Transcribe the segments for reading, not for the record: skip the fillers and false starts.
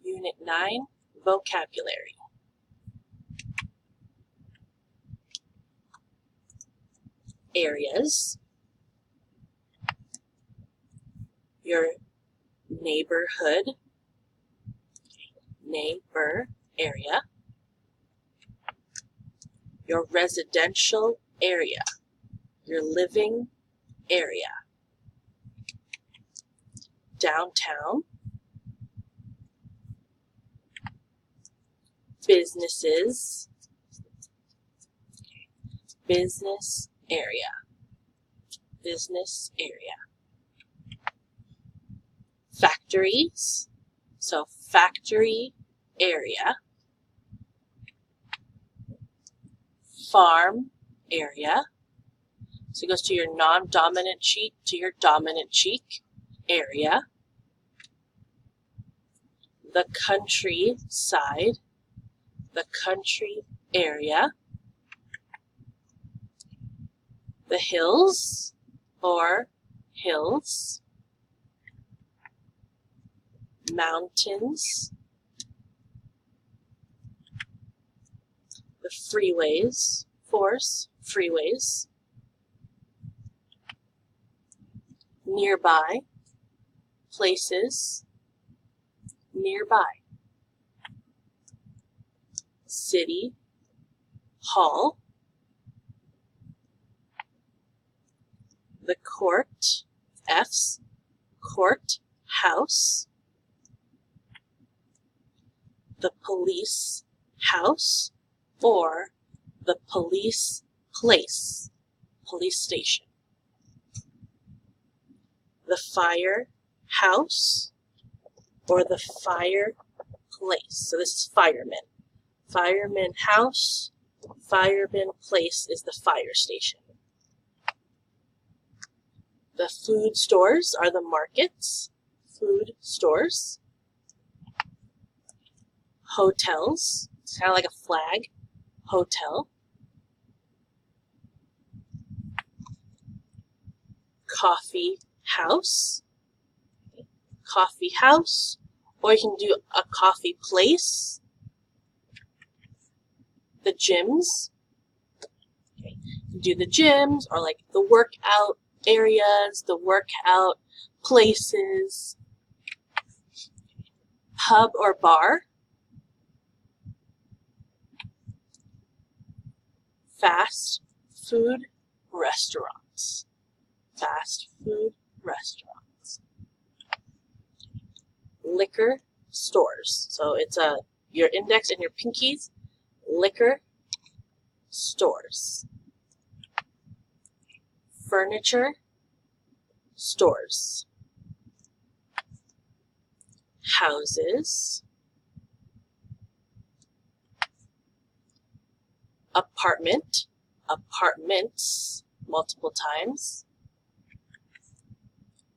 Unit 9, Vocabulary. Areas. Your neighborhood, neighbor area. Your residential area, your living area. Downtown. Businesses, business area, business area. Factories, so factory area. Farm area, so it goes to your non-dominant cheek to your dominant cheek area. The countryside, the country area. The hills or hills. Mountains. The freeways, freeways. Nearby, places, nearby. City, hall. The court, F's, court, house. The police house or the police place, police station. The fire house or the fire place. So this is fireman. Fireman house, fireman place is the fire station. The food stores are the markets, food stores. Hotels, it's kind of like a flag, hotel. Coffee house, or you can do a coffee place. The gyms, okay. You can do the gyms or like the workout areas, the workout places. Pub or bar. Fast food restaurants. Fast food restaurants. Liquor stores. So it's your index and your pinkies. Liquor stores. Furniture stores. Houses. Apartment, apartments, multiple times.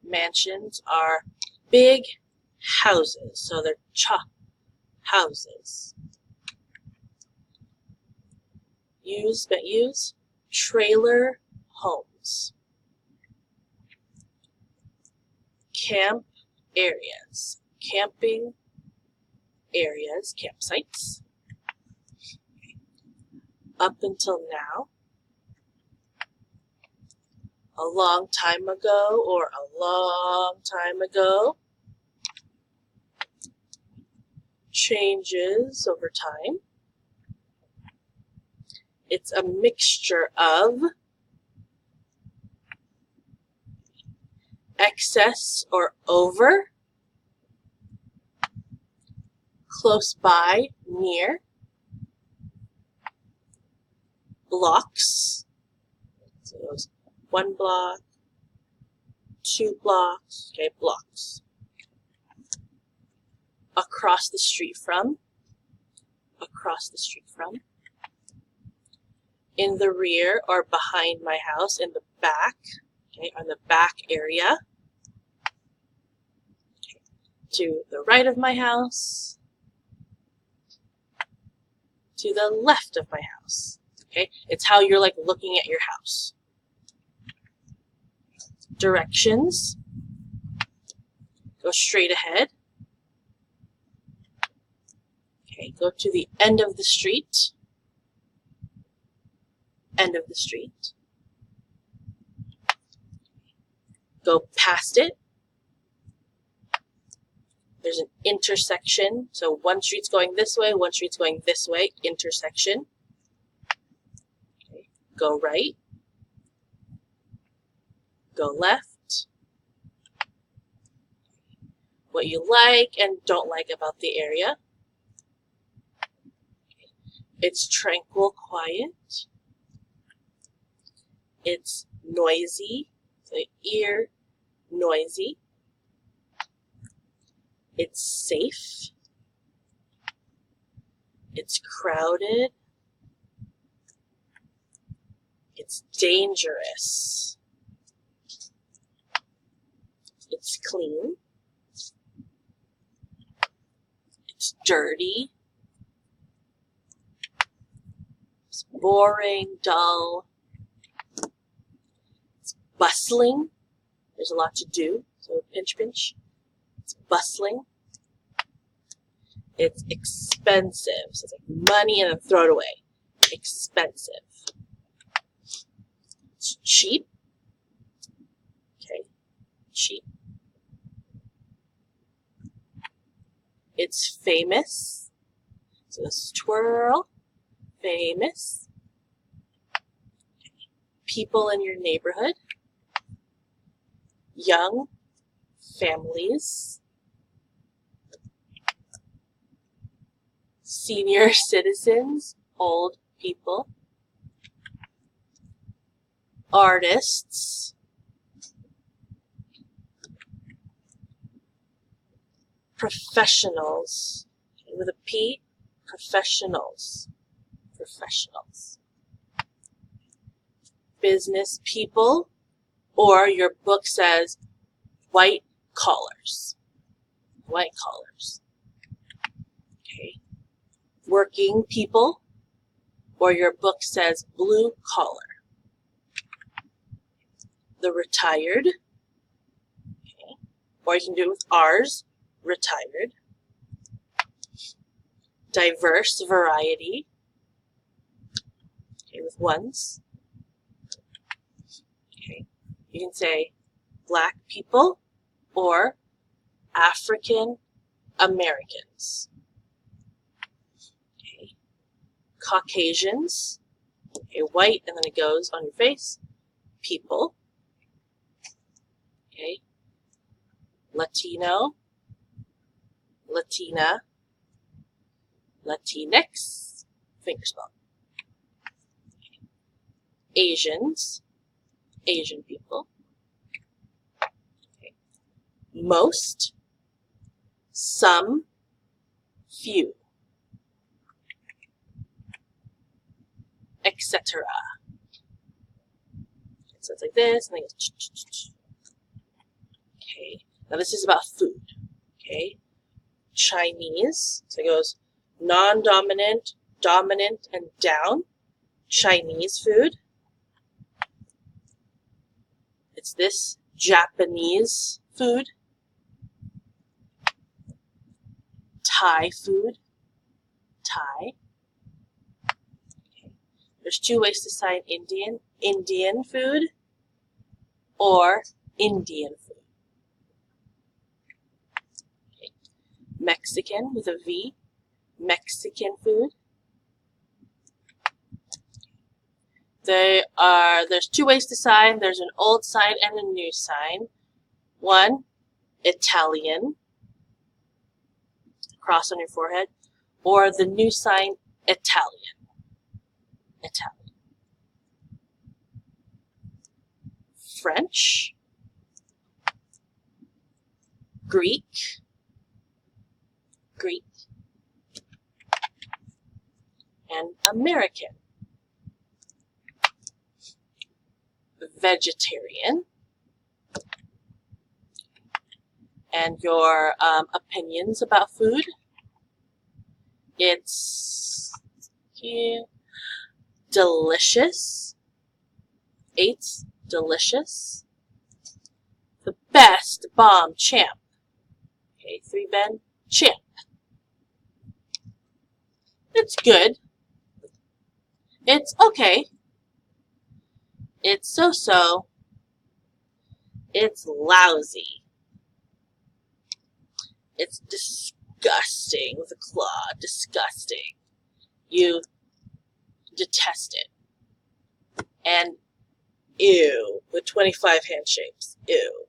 Mansions are big houses, so they're houses. Use, trailer homes. Camp areas, camping areas, campsites. Up until now, a long time ago or a long time ago, changes over time. It's a mixture of excess or over, close by, near, blocks, so those 1 block, 2 blocks, okay, blocks. Across the street from, in the rear or behind my house, in the back, okay, on the back area, okay. To the right of my house, to the left of my house. Okay, it's how you're like looking at your house. Directions. Go straight ahead. Okay, go to the end of the street. End of the street. Go past it. There's an intersection. So one street's going this way, one street's going this way. Intersection. Okay. Go right. Go left. What you like and don't like about the area. It's tranquil, quiet. It's noisy, so ear, noisy. It's safe. It's crowded. It's dangerous. It's clean. It's dirty. It's boring, dull. It's bustling. There's a lot to do, so pinch, pinch. It's bustling. It's expensive. So it's like money and then throw it away. Expensive. It's cheap. Okay, cheap. It's famous. So this twirl. Famous. Okay. People in your neighborhood. Young. Families. Senior citizens. Old people. Artists. Professionals. With a P, professionals. Professionals. Business people, or your book says white collars. White collars. Okay. Working people, or your book says blue collar. The retired. Okay. Or you can do it with R's, retired. Diverse, variety. Okay, with ones. Okay. You can say black people or African Americans. Okay. Caucasians. Okay, white, and then it goes on your face. People. Okay. Latino. Latina. Latinx. Fingerspell. Okay. Asians. Asian people. Okay. Most. Some. Few. Etc. So it's like this, and then it's okay. Now this is about food. Okay. Chinese. So it goes non-dominant, dominant, and down. Chinese food. It's this Japanese food. Thai food. Thai. Okay. There's two ways to sign Indian. Indian food or Indian food. Okay. Mexican with a V. Mexican food. There's two ways to sign. There's an old sign and a new sign. One, Italian, cross on your forehead, or the new sign, Italian. Italian. French, Greek, Greek, and American. Vegetarian. And your opinions about food. It's delicious. 8, delicious. The best, bomb, champ. Okay, 3, Ben, champ. It's good. It's okay. It's so-so. It's lousy. It's disgusting with a claw. Disgusting. You detest it. And ew, with 25 handshakes. Ew.